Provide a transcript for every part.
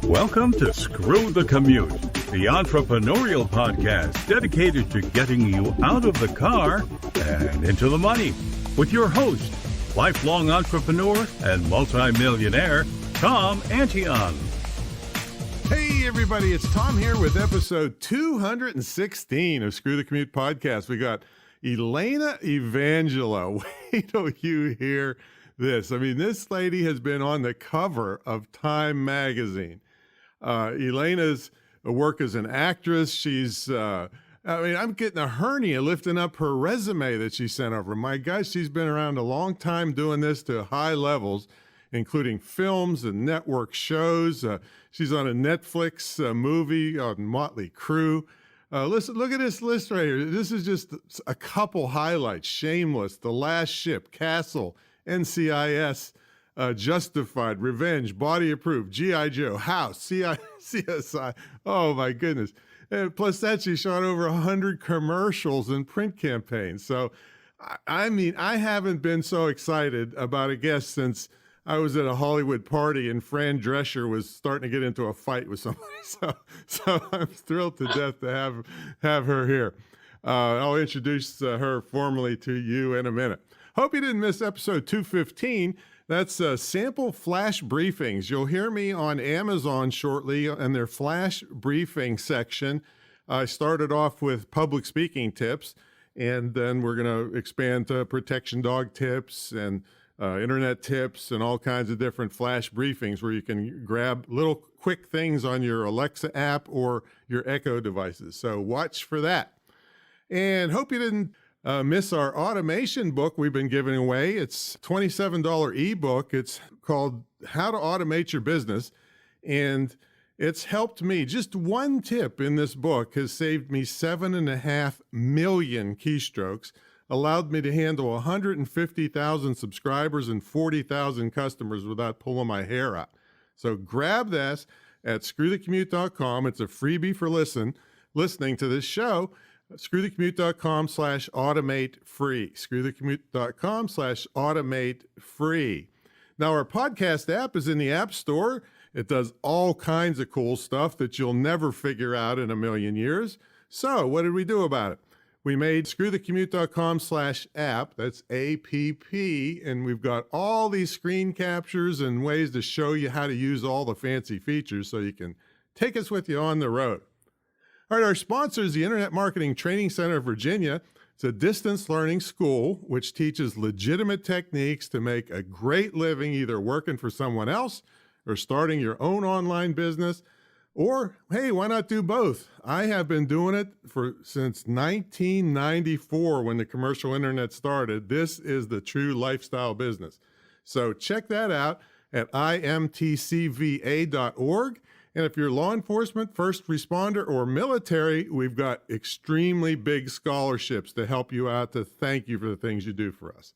Welcome to Screw the Commute, the entrepreneurial podcast dedicated to getting you out of the car and into the money, with your host, lifelong entrepreneur and multimillionaire, Tom Antion. Hey everybody, it's Tom here with episode 216 of Screw the Commute podcast. We got Elena Evangelo. Wait till you hear this. I mean, this lady has been on the cover of Time magazine. Elena's work as an actress. She's, I'm getting a hernia lifting up her resume that she sent over. My gosh, she's been around a long time doing this to high levels, including films and network shows. She's on a Netflix movie on Motley Crue. Listen, look at this list right here. This is just a couple highlights. Shameless, The Last Ship, Castle, NCIS, Justified, Revenge, Body Approved, G.I. Joe, House, CSI. Oh my goodness. And plus that, she shot over 100 commercials and print campaigns. So, I mean, I haven't been so excited about a guest since I was at a Hollywood party and Fran Drescher was starting to get into a fight with somebody. So I'm thrilled to death to have her here. I'll introduce her formally to you in a minute. Hope you didn't miss episode 215. That's sample flash briefings. You'll hear me on Amazon shortly in their flash briefing section. I started off with public speaking tips, and then we're going to expand to protection dog tips and internet tips and all kinds of different flash briefings where you can grab little quick things on your Alexa app or your Echo devices. So watch for that. And hope you didn't miss our automation book we've been giving away. It's a $27 ebook. It's called How to Automate Your Business. And it's helped me. Just one tip in this book has saved me 7.5 million keystrokes, allowed me to handle 150,000 subscribers and 40,000 customers without pulling my hair out. So grab this at screwthecommute.com. It's a freebie for listening to this show. Screwthecommute.com/automate free. Screwthecommute.com/automate free. Now, our podcast app is in the App Store. It does all kinds of cool stuff that you'll never figure out in a million years. So what did we do about it? We made screwthecommute.com/app, that's APP, and we've got all these screen captures and ways to show you how to use all the fancy features so you can take us with you on the road. All right, our sponsor is the Internet Marketing Training Center of Virginia. It's a distance learning school which teaches legitimate techniques to make a great living either working for someone else or starting your own online business. Or, hey, why not do both? I have been doing it since 1994 when the commercial internet started. This is the true lifestyle business. So check that out at imtcva.org. And if you're law enforcement, first responder, or military, we've got extremely big scholarships to help you out to thank you for the things you do for us.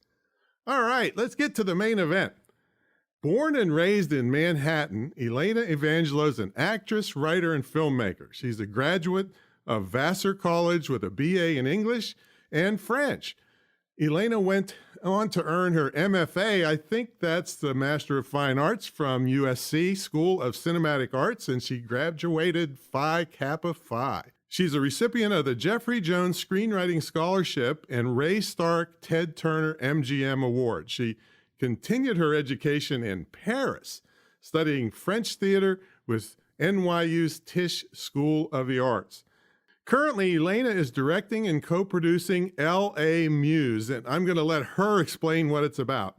All right, let's get to the main event. Born and raised in Manhattan, Elena Evangelo is an actress, writer, and filmmaker. She's a graduate of Vassar College with a BA in English and French. Elena went on to earn her MFA. I think that's the Master of Fine Arts from USC School of Cinematic Arts, and she graduated Phi Kappa Phi. She's a recipient of the Jeffrey Jones Screenwriting Scholarship and Ray Stark Ted Turner MGM Award. She continued her education in Paris, studying French theater with NYU's Tisch School of the Arts. Currently, Elena is directing and co-producing L.A. Muse, and I'm going to let her explain what it's about.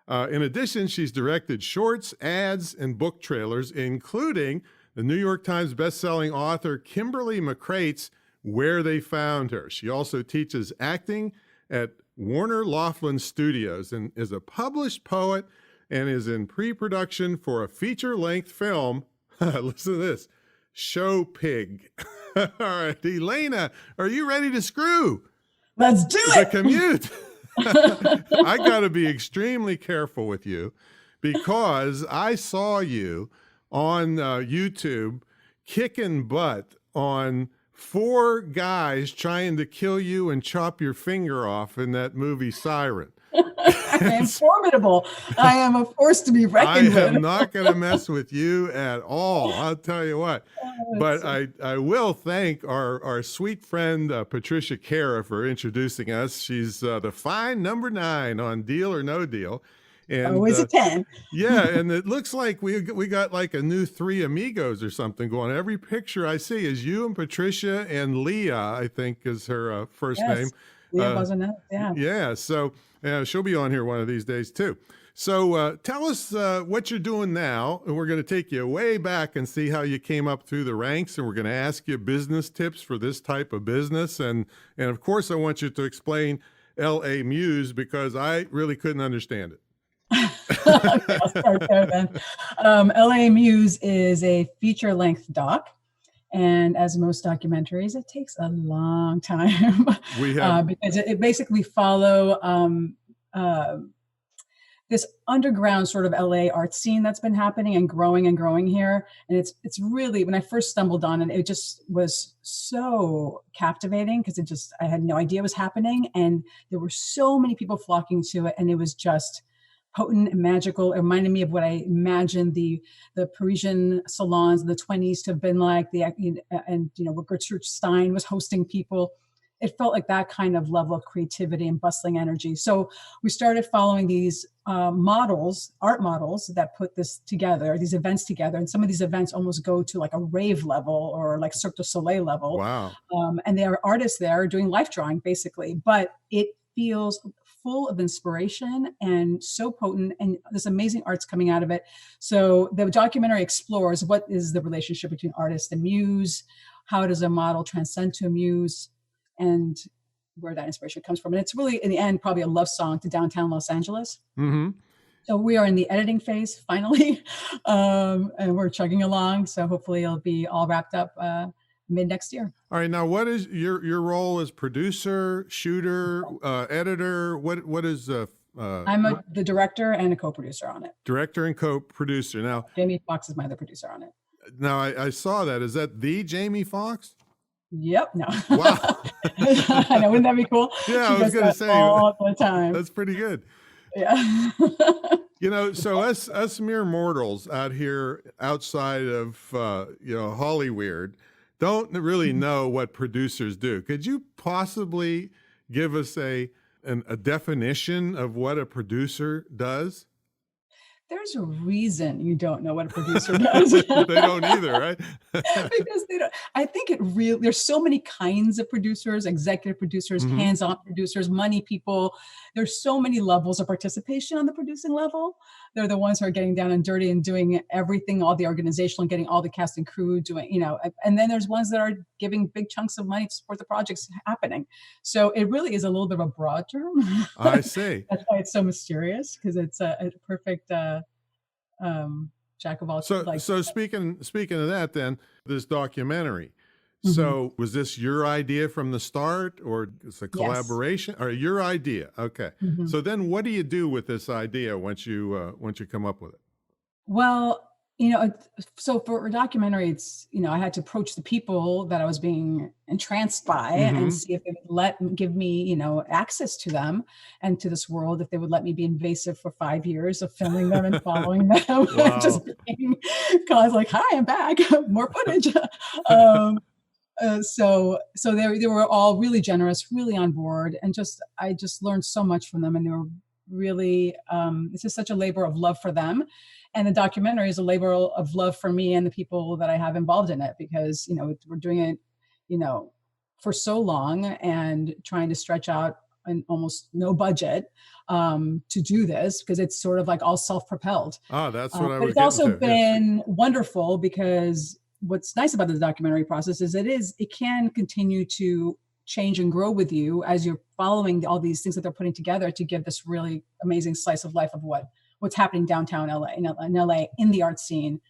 In addition, she's directed shorts, ads, and book trailers, including the New York Times bestselling author Kimberly McCrate's Where They Found Her. She also teaches acting at Warner Laughlin Studios and is a published poet and is in pre-production for a feature-length film. Listen to this. Show Pig. All right, Elena, are you ready to screw? Let's do The it. Commute. I got to be extremely careful with you because I saw you on YouTube kicking butt on 4 guys trying to kill you and chop your finger off in that movie Siren. I am formidable. I am a force to be reckoned with. I am not going to mess with you at all. I'll tell you what. But I will thank our sweet friend, Patricia Kara, for introducing us. She's the fine number 9 on Deal or No Deal. And, always a 10. Yeah, and it looks like we got like a new Three Amigos or something going. Every picture I see is you and Patricia and Leah, I think is her first name. Leah wasn't it? Yeah. Yeah, so she'll be on here one of these days too. So tell us what you're doing now, and we're going to take you way back and see how you came up through the ranks, and we're going to ask you business tips for this type of business. And of course, I want you to explain L.A. Muse, because I really couldn't understand it. Okay, I'll start there then. LA Muse is a feature-length doc, and as most documentaries, it takes a long time because it basically follow this underground sort of LA art scene that's been happening and growing here. And it's really, when I first stumbled on it, it just was so captivating because I had no idea it was happening, and there were so many people flocking to it, and it was just potent and magical. It reminded me of what I imagined the Parisian salons in the 1920s to have been like. What Gertrude Stein was hosting people. It felt like that kind of level of creativity and bustling energy. So we started following these art models that put this together, these events together. And some of these events almost go to like a rave level or like Cirque du Soleil level. Wow. And there are artists there doing life drawing basically, but it feels full of inspiration and so potent, and this amazing art's coming out of it. So the documentary explores what is the relationship between artist and muse, how does a model transcend to a muse, and where that inspiration comes from. And it's really, in the end, probably a love song to downtown Los Angeles. Mm-hmm. So we are in the editing phase finally, and we're chugging along. So hopefully it'll be all wrapped up mid next year. All right. Now, what is your role as producer, shooter, editor? What is I'm the director and a co-producer on it. Director and co-producer. Now, Jamie Foxx is my other producer on it. Now, I saw that. Is that the Jamie Foxx? Yep. No. Wow. I know. Wouldn't that be cool? Yeah, I was going to say all the time. That's pretty good. Yeah. So us mere mortals out here outside of Hollywood don't really know what producers do. Could you possibly give us a definition of what a producer does? There's a reason you don't know what a producer does. They don't either, right? Because they don't. I think there's so many kinds of producers, executive producers, Mm-hmm. hands-on producers, money people. There's so many levels of participation on the producing level. They're the ones who are getting down and dirty and doing everything, all the organizational, getting all the cast and crew doing, and then there's ones that are giving big chunks of money to support the projects happening. So it really is a little bit of a broad term. I see. That's why it's so mysterious, because it's a perfect jack of all. So speaking of that, then this documentary. Mm-hmm. So was this your idea from the start, or it's a collaboration? Yes. Or your idea? Okay. Mm-hmm. So then, what do you do with this idea once you come up with it? Well, so for a documentary, it's I had to approach the people that I was being entranced by, mm-hmm. and see if they would give me access to them and to this world. If they would let me be invasive for 5 years of filming them and following them, wow. just being like, "Hi, I'm back, more footage." So they were all really generous, really on board, and I just learned so much from them, and they were really it's just such a labor of love for them. And the documentary is a labor of love for me and the people that I have involved in it, because, we're doing it, for so long and trying to stretch out an almost no budget to do this, because it's sort of like all self-propelled. Oh, that's what I was But it's also been wonderful, because what's nice about the documentary process is it can continue to change and grow with you as you're following all these things that they're putting together to give this really amazing slice of life of what's happening downtown LA, in LA, in the art scene,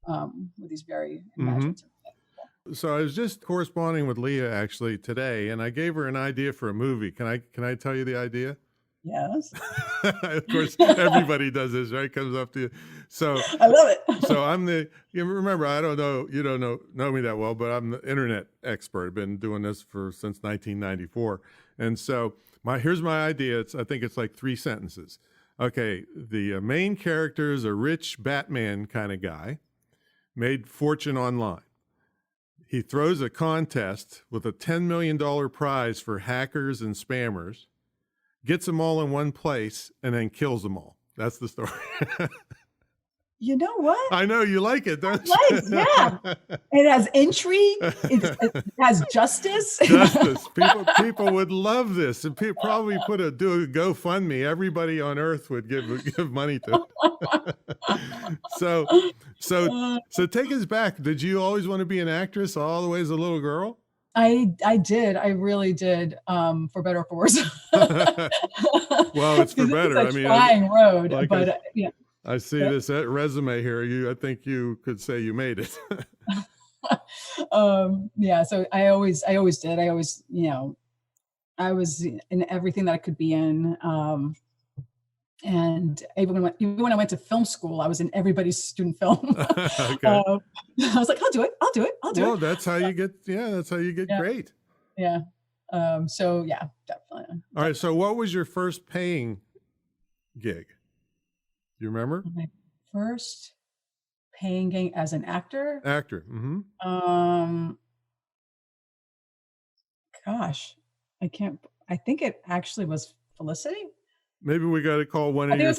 with these very imaginative. Mm-hmm. So I was just corresponding with Leah actually today, and I gave her an idea for a movie. Can I tell you the idea? Yes. Of course, everybody does this, right? Comes up to you. So I love it. So remember, I don't know, you don't know me that well, but I'm the internet expert. I've been doing this since 1994. And so here's my idea. I think it's like 3 sentences. Okay, the main character is a rich Batman kind of guy, made fortune online. He throws a contest with a $10 million prize for hackers and spammers, gets them all in one place, and then kills them all. That's the story. You know what? I know you like it, don't you? Like, yeah. It has intrigue. It has justice. Justice. People would love this, and people probably do a GoFundMe. Everybody on Earth would give money to it. So take us back. Did you always want to be an actress all the way as a little girl? I did. I really did. For better or for worse. Well, it's for better. It's a trying road, like but yeah. I see this resume here. I think you could say you made it. Yeah. So I always did. I always, I was in everything that I could be in. And even when I went to film school, I was in everybody's student film. Okay. I was like, I'll do it. Well, that's how you get. Yeah, that's how you get great. Yeah. So yeah, definitely. All right. So what was your first paying gig? Do you remember? My first paying gig as an actor? Actor. Mm-hmm. Gosh, I think it actually was Felicity. Maybe we got to call one of your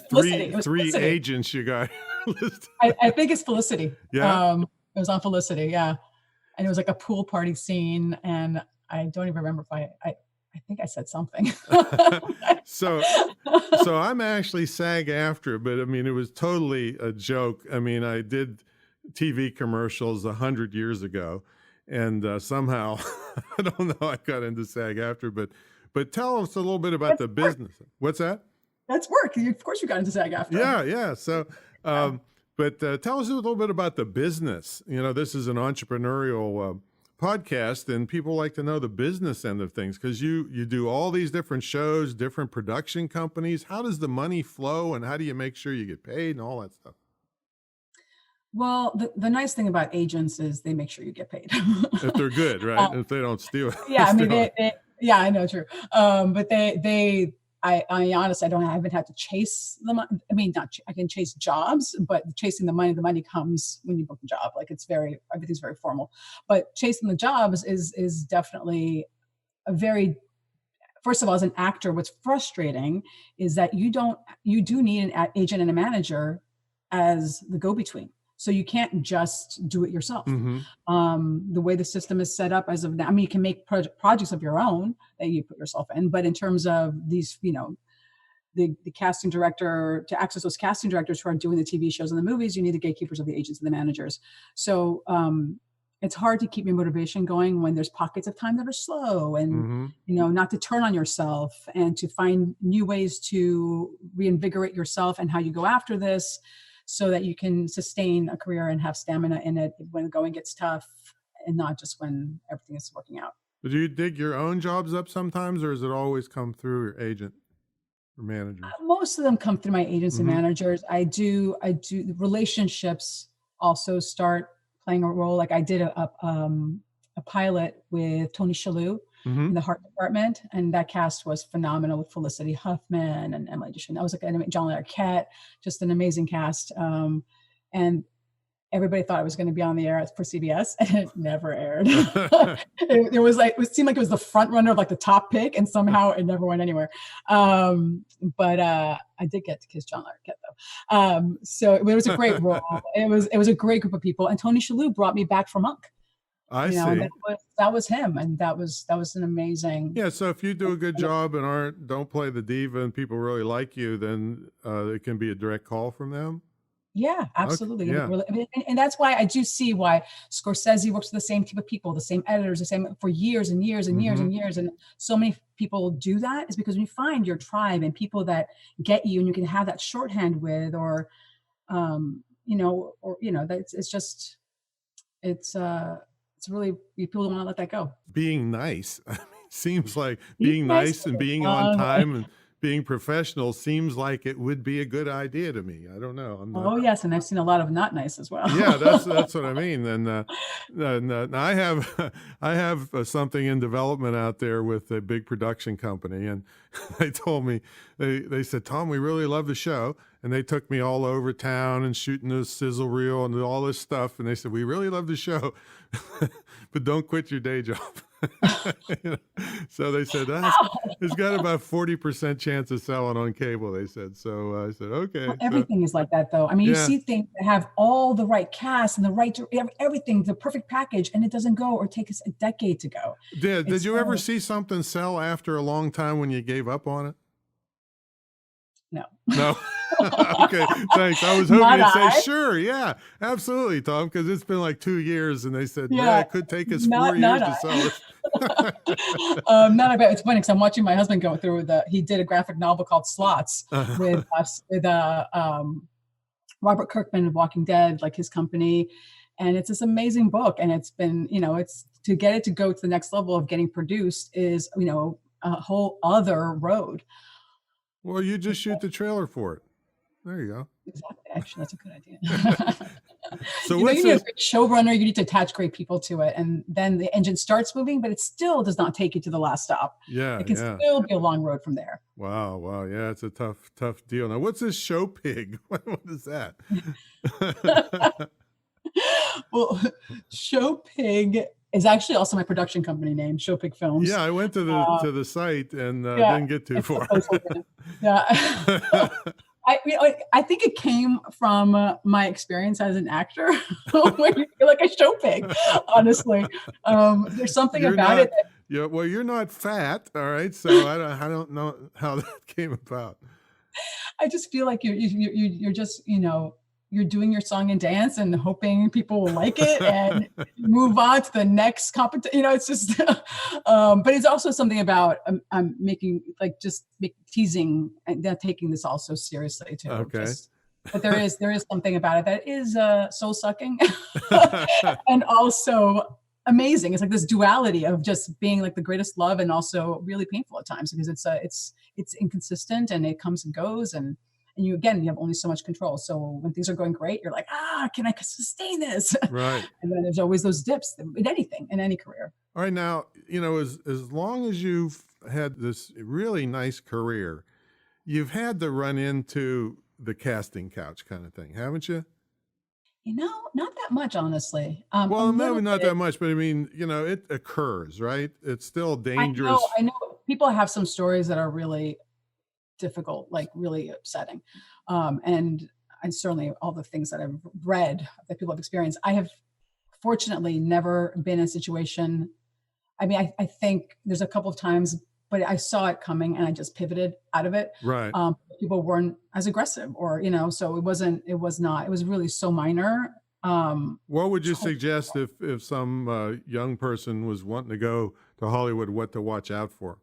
three agents you got. I think it's Felicity. Yeah. It was on Felicity. Yeah. And it was like a pool party scene. And I don't even remember if I think I said something. So I'm actually SAG-AFTRA, but I mean, it was totally a joke. I mean, I did TV commercials 100 years ago, and somehow, I don't know, I got into SAG-AFTRA, but tell us a little bit about the business. What's that? That's work. Of course you got into SAG-AFTRA. Yeah. So, but tell us a little bit about the business. This is an entrepreneurial podcast, and people like to know the business end of things, because you do all these different shows, different production companies. How does the money flow, and how do you make sure you get paid and all that stuff? Well, the nice thing about agents is they make sure you get paid. If they're good, right? If they don't steal it. Yeah, I mean, yeah, I know, true. But I honestly, I haven't had to chase the money. I mean, I can chase jobs, but chasing the money comes when you book a job. Like everything's very formal, but chasing the jobs is definitely first of all, as an actor, what's frustrating is that you do need an agent and a manager as the go-between. So you can't just do it yourself. Mm-hmm. The way the system is set up as of now, I mean, you can make projects of your own that you put yourself in, but in terms of these, the casting director, to access those casting directors who are doing the TV shows and the movies, you need the gatekeepers of the agents and the managers. So it's hard to keep your motivation going when there's pockets of time that are slow, and mm-hmm. Not to turn on yourself and to find new ways to reinvigorate yourself and how you go after this, so that you can sustain a career and have stamina in it when the going gets tough, and not just when everything is working out. But do you dig your own jobs up sometimes, or does it always come through your agent or manager? Most of them come through my agents mm-hmm. and managers. I do relationships also start playing a role. Like I did a pilot with Tony Shalhoub mm-hmm. in the Heart Department, and that cast was phenomenal with Felicity Huffman and Emily Duchesne. That was like John Larroquette, just an amazing cast. And everybody thought I was going to be on the air for CBS, and it never aired. It seemed like it was the front runner of like the top pick, and somehow it never went anywhere. But I did get to kiss John Larroquette though. So it was a great role. It was a great group of people, and Tony Shalhoub brought me back for Monk. I see. That was him, and that was an amazing. Yeah. So if you do a good job and don't play the diva, and people really like you, then it can be a direct call from them. Yeah, absolutely. Okay, yeah. And that's why I do see why Scorsese works with the same type of people, the same editors, the same for years and years and mm-hmm. years and years. And so many people do that is because when you find your tribe and people that get you and you can have that shorthand with, or it's really, people don't want to let that go. Being nice. I mean, seems like being nice and being on time and being professional seems like it would be a good idea to me. I don't know. I'm not. Oh yes, and I've seen a lot of not nice as well. Yeah, that's what I mean. And I have I have something in development out there with a big production company, and they told me they said, Tom, we really love the show, and they took me all over town and shooting the sizzle reel and all this stuff, and they said, we really love the show, but don't quit your day job. You know? So they said it's got about 40% chance of selling on cable. They said so. I said okay. Well, everything is like that, though. I mean, you see things that have all the right cast and the right everything, the perfect package, and it doesn't go or take us a decade to go. Did you ever see something sell after a long time when you gave up on it? No. No. Okay, thanks. I was hoping you'd say, sure, yeah, absolutely, Tom, because it's been like 2 years, and they said, yeah, it could take us 4 years to sell it. Not about. It's funny because I'm watching my husband go through he did a graphic novel called Slots with Robert Kirkman of Walking Dead, like his company, and it's this amazing book, and it's been, it's to get it to go to the next level of getting produced is, a whole other road. Well, you just shoot the trailer for it. There you go. Exactly. Actually, that's a good idea. So you need a great showrunner. You need to attach great people to it, and then the engine starts moving, but it still does not take you to the last stop. Yeah, it can still be a long road from there. Wow. Yeah, it's a tough deal. Now, what's this show pig? What is that? Well, Show Pig is actually also my production company name, Show Pig Films. Yeah, I went to the site and didn't get too far. Yeah. I think it came from my experience as an actor, when you feel like a show pig. Honestly, there's something about it. Yeah, well, you're not fat, all right. So I don't know how that came about. I just feel like you're just you're doing your song and dance and hoping people will like it and move on to the next competition. It's just, but it's also something about making teasing and not taking this all so seriously too. Okay. But there is something about it that is soul sucking and also amazing. It's like this duality of just being like the greatest love and also really painful at times, because it's inconsistent and it comes and goes, and you have only so much control. So when things are going great, you're like, can I sustain this? Right. And then there's always those dips in anything, in any career. All right. Now, as long as you've had this really nice career, you've had to run into the casting couch kind of thing, haven't you? Not that much, honestly. Well, maybe not that much, but I mean, it occurs, right? It's still dangerous. I know people have some stories that are really difficult, like really upsetting. And certainly all the things that I've read that people have experienced, I have fortunately never been in a situation. I mean, I think there's a couple of times, but I saw it coming and I just pivoted out of it. Right. People weren't as aggressive so it was really so minor. What would you suggest if some young person was wanting to go to Hollywood, what to watch out for?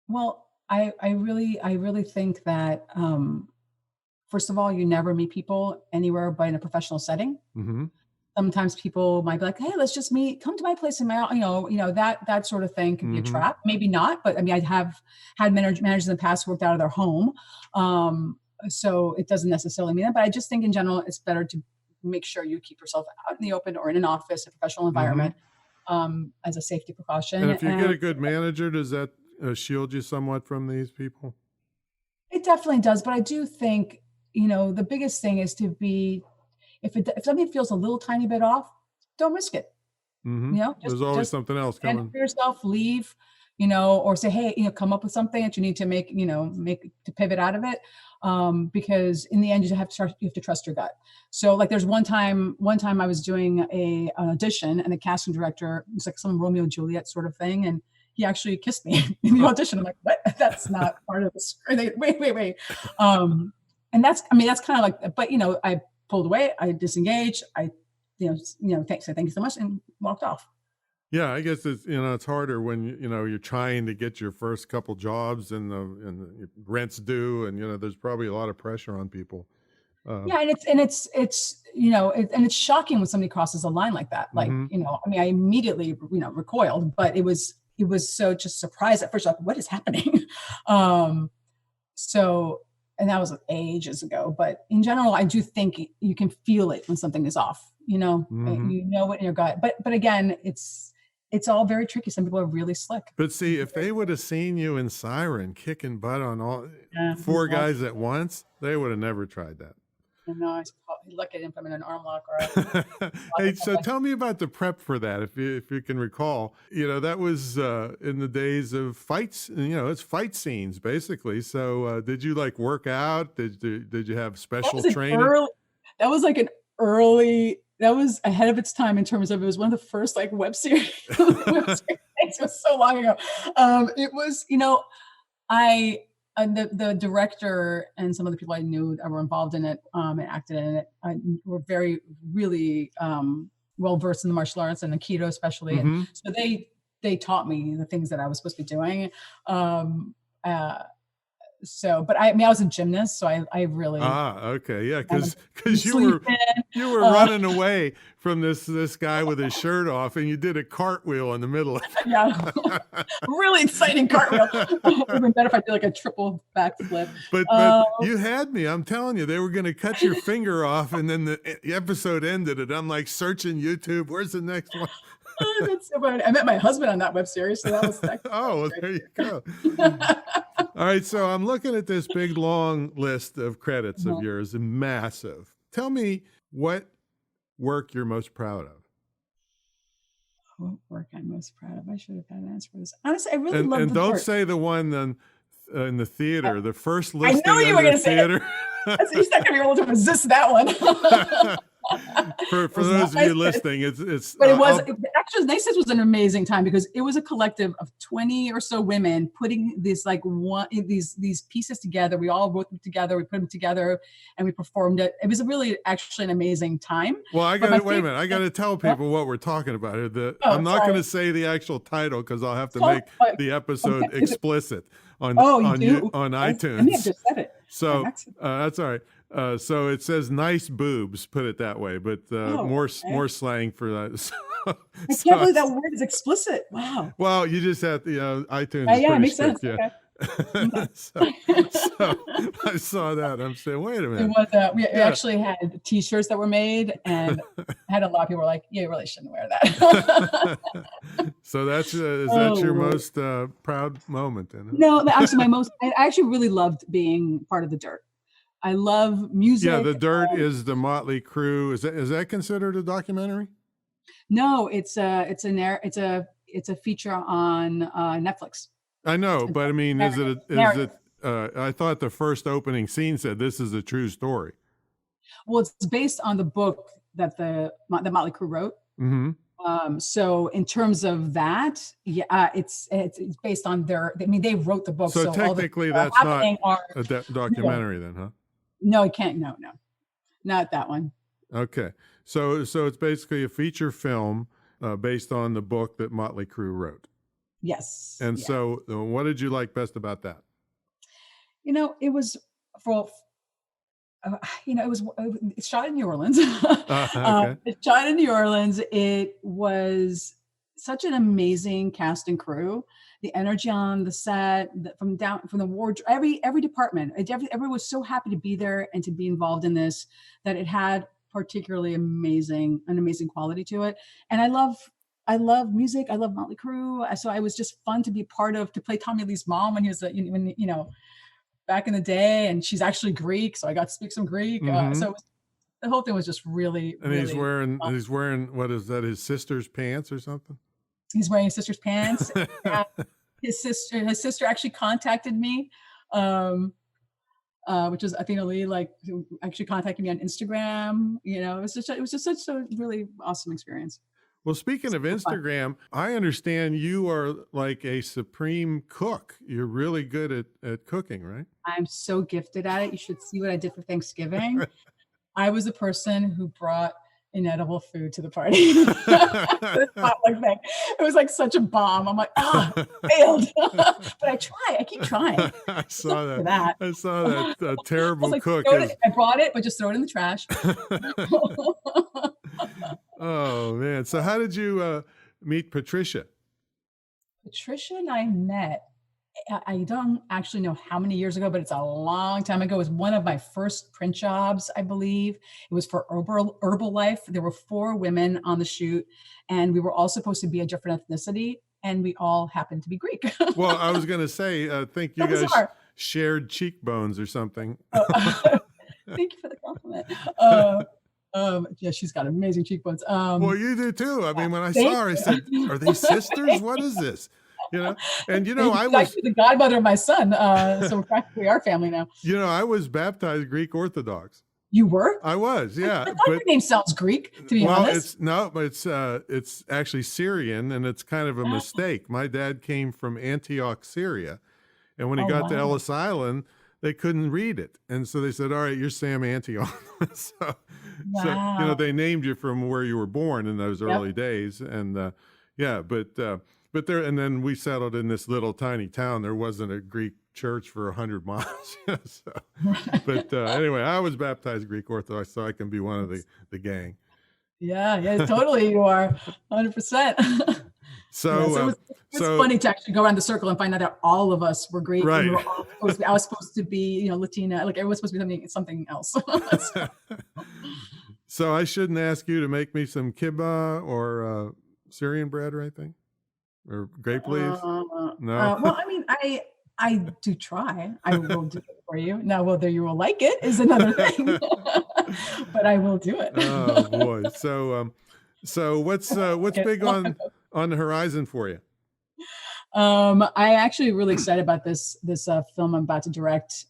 Well, I really think that, first of all, you never meet people anywhere but in a professional setting. Mm-hmm. Sometimes people might be like, hey, let's just meet, come to my place in my, that sort of thing can be a trap. Maybe not, but I mean, I have had managers in the past who worked out of their home. So it doesn't necessarily mean that, but I just think in general, it's better to make sure you keep yourself out in the open or in an office, a professional environment, as a safety precaution. And if you get a good manager, does that shield you somewhat from these people? It definitely does. But I do think, the biggest thing is to be, if something feels a little tiny bit off, don't risk it. Mm-hmm. There's always something else coming. For yourself, leave, or say, hey, come up with something that you need to make to pivot out of it. Because in the end, you have to trust your gut. So like there's one time I was doing an audition and the casting director, it was like some Romeo and Juliet sort of thing. And he actually kissed me in the audition. I'm like, what? That's not part of the script. Wait. And that's kind of like, but I pulled away, I disengaged, I thank you so much, and walked off. Yeah, I guess it's it's harder when you're trying to get your first couple jobs and the rent's due, and there's probably a lot of pressure on people. Yeah, and it's shocking when somebody crosses a line like that. Like I immediately recoiled, but it was so just surprised at first, like what is happening. So, and that was ages ago, but in general, I do think you can feel it when something is off, you know it in your gut. But again, it's all very tricky. Some people are really slick. But see, if they would have seen you in Siren kicking butt on all Yeah, four guys at once, they would have never tried that. No, I probably look at him from an arm lock or Hey, so tell me about the prep for that, if you can recall. That was in the days of fights. It's fight scenes basically. So did you like work out? Did you have special training? That was ahead of its time in terms of, it was one of the first like web series. It was so long ago. It was, the director and some of the people I knew that were involved in it and acted in it were really well versed in the martial arts and Aikido especially. And so they taught me the things that I was supposed to be doing. But I was a gymnast, so I really okay, yeah, because you were running away from this guy with his shirt off, and you did a cartwheel in the middle of it. Yeah, really exciting cartwheel. It would have been better if I did like a triple backflip. But you had me. I'm telling you, they were going to cut your finger off, and then the episode ended, and I'm like searching YouTube. Where's the next one? That's so funny. I met my husband on that web series, so that was oh, well, there you go. All right, so I'm looking at this big long list of credits of yours, and massive. Tell me what work you're most proud of. What work I'm most proud of? I should have had an answer for this. Honestly, I really love. And don't say the one in the theater. The first listing. I know you were going to say theater. He's not going to be able to resist that one. for those of you listening, it's. But it was actually Nice was an amazing time because it was a collective of 20 or so women putting these these pieces together. We all wrote them together. We put them together, and we performed it. It was really actually an amazing time. Well, wait a minute. I got to tell people what we're talking about here. I'm not going to say the actual title because I'll have to make the episode explicit on iTunes. I may have just said it. So that's all right. So it says nice boobs, put it that way, but more slang for that. I can't believe that word is explicit. Wow. Well, you just have iTunes. Yeah, it makes sense. Yeah. Okay. so I saw that. I'm saying, wait a minute. It was, we actually had T-shirts that were made, and had a lot of people were like, "Yeah, you really shouldn't wear that." So is that your most proud moment? No, actually, I actually really loved being part of The Dirt. I love music. Yeah, The Dirt is the Motley Crue. Is that considered a documentary? No, it's a feature on Netflix. I know, but I mean, is it? I thought the first opening scene said this is a true story. Well, it's based on the book that the Motley Crue wrote. Mm-hmm. So in terms of that, yeah, it's based on they wrote the book. So technically, that's not a documentary, then, huh? No, it can't. No, not that one. Okay, so it's basically a feature film based on the book that Motley Crue wrote. Yes. And so, what did you like best about that? It was it's shot in New Orleans. Okay. It's shot in New Orleans. It was such an amazing cast and crew. The energy on the set, from the wardrobe, every department, everyone was so happy to be there and to be involved in this, that it had particularly an amazing quality to it. And I love music. I love Motley Crue. So it was just fun to be to play Tommy Lee's mom when he was, back in the day. And she's actually Greek, so I got to speak some Greek. So the whole thing was just really. And really he's wearing what is that? His sister's pants or something? He's wearing his sister's pants. His sister actually contacted me, which is Athena Lee, who actually contacted me on Instagram. It was just such a really awesome experience. Well, speaking of Instagram, I understand you are like a supreme cook. You're really good at cooking, right? I'm so gifted at it. You should see what I did for Thanksgiving. I was the person who brought inedible food to the party. It was like such a bomb. I'm like, failed. But I keep trying. I saw that. I saw that terrible cook. I brought it, but just throw it in the trash. Oh man. So how did you meet Patricia? Patricia and I met I don't actually know how many years ago, but it's a long time ago. It was one of my first print jobs, I believe. It was for Herbalife. There were 4 women on the shoot, and we were all supposed to be a different ethnicity, and we all happened to be Greek. Well, I was going to say, I think you So guys bizarre. shared cheekbones or something. Thank you for the compliment. Yeah, she's got amazing cheekbones. Well, you do too. I mean, when I Thank saw her, I you. said, "Are they sisters? What is this?" And I She's was, actually the godmother of my son, so we're practically our family now. I was baptized Greek Orthodox. You were? I was, yeah. I thought your name sounds Greek, to be Well, honest. it's actually Syrian, and it's kind of a mistake. My dad came from Antioch, Syria, and when he Oh, got to wow. Ellis Island, they couldn't read it, and so they said, "All right, you're Sam Antioch." so, Wow. they named you from where you were born in those Yep. early days, and yeah, but there, and then we settled in this little tiny town. There wasn't a Greek church for 100 miles. But anyway, I was baptized Greek Orthodox, so I can be one of the gang. Yeah, totally. You are 100%. So, It's funny to actually go around the circle and find out that all of us were Greek. Right. And we were all supposed to be, I was supposed to be, Latina. Like everyone's supposed to be something else. So I shouldn't ask you to make me some kibbeh or Syrian bread or anything, or grape leaves. No. Well, I mean, I do try. I will do it for you. Now, whether you will like it is another thing, but I will do it. Oh boy. So what's big on the horizon for you? I actually really excited about this film I'm about to direct.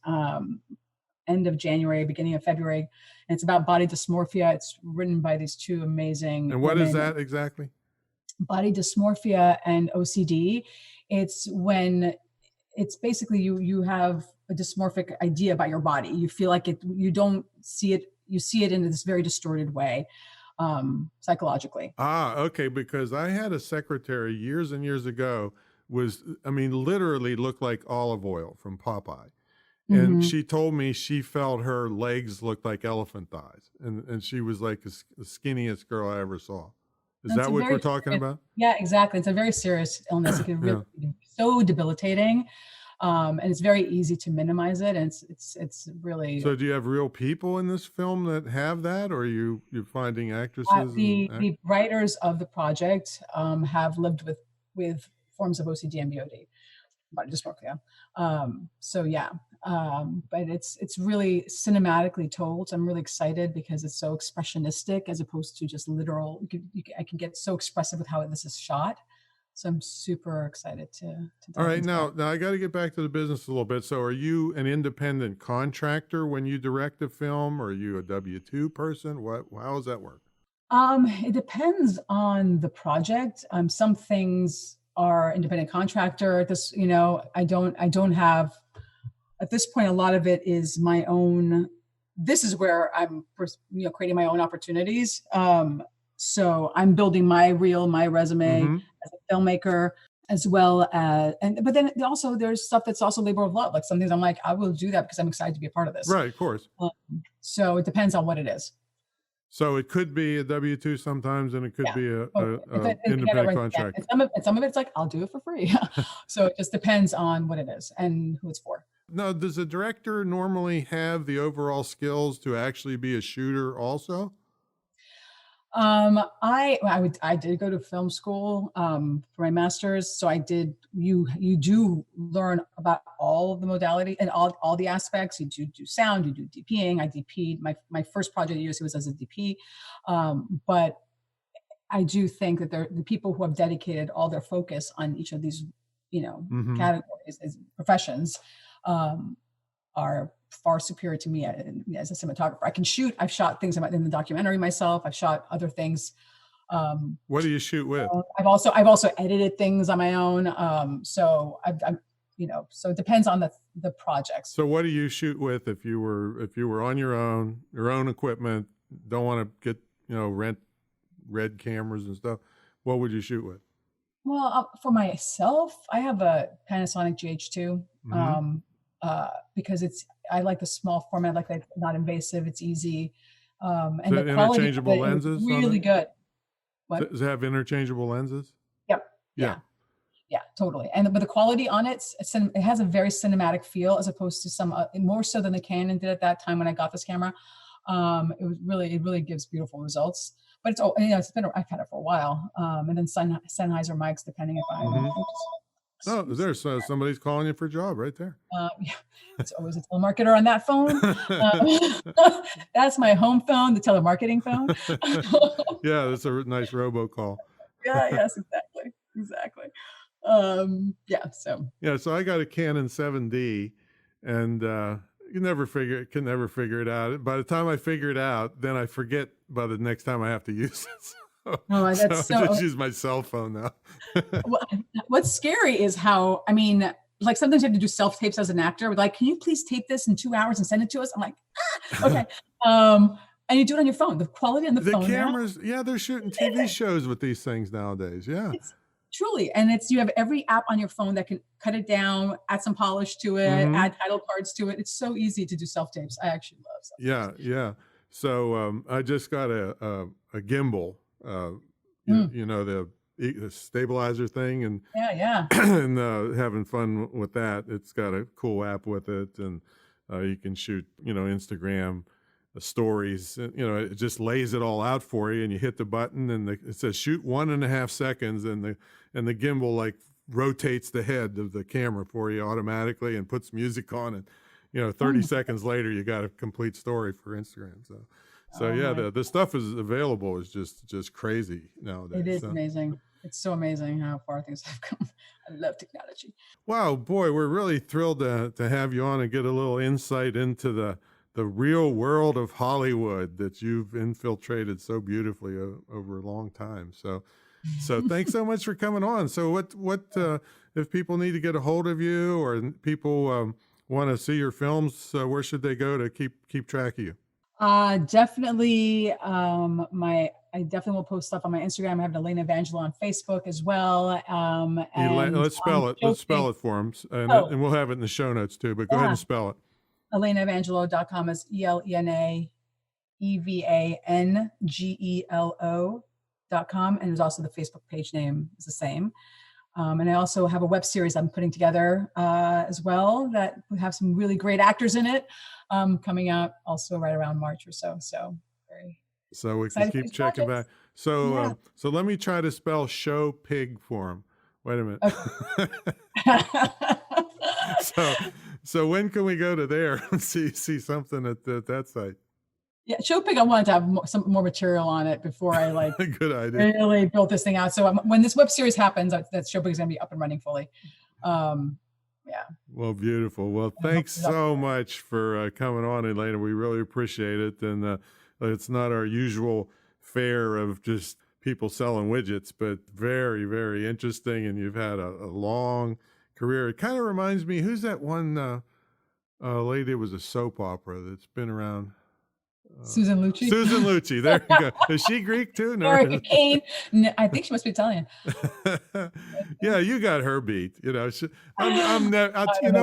End of January, beginning of February, and it's about body dysmorphia. It's written by these 2 amazing. And what women. is that exactly? Body dysmorphia and OCD. It's when it's basically you have a dysmorphic idea about your body. You feel like it. You don't see it. You see it in this very distorted way, psychologically. Okay. Because I had a secretary years and years ago literally looked like olive oil from Popeye. And she told me she felt her legs looked like elephant thighs. And she was like the skinniest girl I ever saw. Is that what we're talking about? Yeah, exactly. It's a very serious illness. It can really be so debilitating. And it's very easy to minimize it. And it's really. So do you have real people in this film that have that, or you're finding actresses? The writers of the project have lived with forms of OCD and BOD, body dysmorphia. So yeah, but it's really cinematically told. So I'm really excited because it's so expressionistic as opposed to just literal. I can get so expressive with how this is shot. So I'm super excited to All right, now I got to get back to the business a little bit. So are you an independent contractor when you direct a film? Or are you a W-2 person? How does that work? It depends on the project. Some things are independent contractor. This, I don't have, at this point, a lot of it is my own. This is where I'm, creating my own opportunities. So I'm building my resume as a filmmaker, as well as, but then also there's stuff that's also labor of love. Like some things I'm like, I will do that because I'm excited to be a part of this. Right, of course. So it depends on what it is. So it could be a W-2 sometimes, and it could be a independent contractor. And some of it's like, I'll do it for free. So it just depends on what it is and who it's for. Now, does a director normally have the overall skills to actually be a shooter also? I did go to film school for my master's, so I did. You do learn about all of the modality and all the aspects. You do sound, you do DPing. I DP'd my first project at USC was as a DP, but I do think that the people who have dedicated all their focus on each of these, categories as professions, are far superior to me as a cinematographer. I can shoot. I've shot things in the documentary myself. I've shot other things. What do you shoot with? I've also edited things on my own. So I'm so it depends on the projects. So what do you shoot with if you were on your own equipment, don't want to get, rent red cameras and stuff, what would you shoot with? Well, for myself, I have a Panasonic GH2. Because I like the small format, like it's not invasive, it's easy. And the quality interchangeable lenses? Really good. What? Does it have interchangeable lenses? Yep. Yeah. Yeah, totally. But the quality on it has a very cinematic feel as opposed to some more so than the Canon did at that time when I got this camera. It really gives beautiful results. But I've had it for a while. And then Sennheiser mics, depending if there's somebody's calling you for a job right there. Yeah, it's always a telemarketer on that phone. That's my home phone, the telemarketing phone. Yeah, that's a nice robocall. Yes, exactly. So I got a Canon 7D, and can never figure it out. By the time I figure it out, then I forget by the next time I have to use it. I just use my cell phone now. What's scary is how, like sometimes you have to do self-tapes as an actor. Like, can you please tape this in 2 hours and send it to us? I'm like, okay. And you do it on your phone. The quality on the phone. The cameras, they're shooting TV shows with these things nowadays. Yeah. Truly. And you have every app on your phone that can cut it down, add some polish to it, add title cards to it. It's so easy to do self-tapes. I actually love self-tapes. Yeah. So I just got a gimbal, the stabilizer thing, and and having fun with that. It's got a cool app with it, and you can shoot, Instagram stories. It just lays it all out for you, and you hit the button, and it says shoot 1.5 seconds, and the gimbal like rotates the head of the camera for you automatically and puts music on, and 30 seconds later you got a complete story for Instagram. So the stuff is available is just crazy nowadays. It is amazing. It's so amazing how far things have come. I love technology. Wow, boy, we're really thrilled to have you on and get a little insight into the real world of Hollywood that you've infiltrated so beautifully over a long time. So thanks so much for coming on. So what if people need to get a hold of you, or people want to see your films, where should they go to keep track of you? Definitely. I definitely will post stuff on my Instagram. I have Elena Evangelo on Facebook as well. Let's spell it. Let's spell it for them, and we'll have it in the show notes too. But go ahead and spell it. ElenaEvangelo.com is ElenaEvangelo.com, and there's also the Facebook page name is the same. And I also have a web series I'm putting together as well that will have some really great actors in it, coming out also right around March or so. So we can keep checking back. So let me try to spell show pig for him. Wait a minute. Okay. So when can we go to there and see something at that site? Yeah, Show Pig, I wanted to have some more material on it before I good idea. Really built this thing out. So when this web series happens, that Show Pig is going to be up and running fully. Well, beautiful. Well, thanks so much for coming on, Elena. We really appreciate it. And it's not our usual fare of just people selling widgets, but very, very interesting. And you've had a long career. It kind of reminds me, who's that one lady that was a soap opera that's been around? Susan Lucci. Susan Lucci. There you go. Is she Greek too? No. I think she must be Italian. Yeah, you got her beat. You know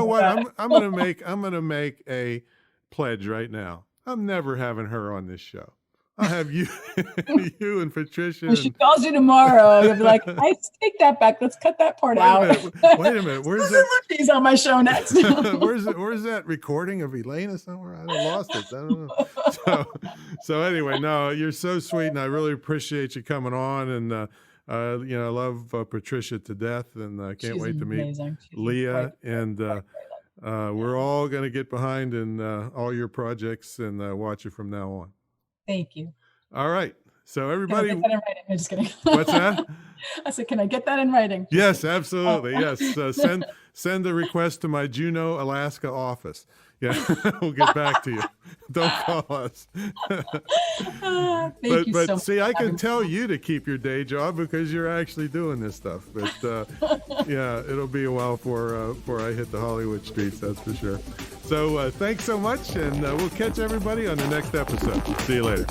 what? I'm gonna make a pledge right now. I'm never having her on this show. I'll have you and Patricia. When she calls you tomorrow, you'll be like, I take that back. Let's cut that part out. Wait a minute. Where's that? She's on my show next. Where's that recording of Elena somewhere? I lost it. I don't know. So anyway, no, you're so sweet, and I really appreciate you coming on. And I love Patricia to death, and I can't wait to meet Leah. And we're all going to get behind in all your projects and watch you from now on. Thank you. All right. So everybody. Can I get that in writing? I'm just kidding. What's that? I said, can I get that in writing? Yes, absolutely. Yes. Send a request to my Juneau, Alaska office. Yeah, we'll get back to you. Don't call us. Thank you so much. See, I can tell you to keep your day job because you're actually doing this stuff. But it'll be a while before I hit the Hollywood streets, that's for sure. So thanks so much, and we'll catch everybody on the next episode. See you later.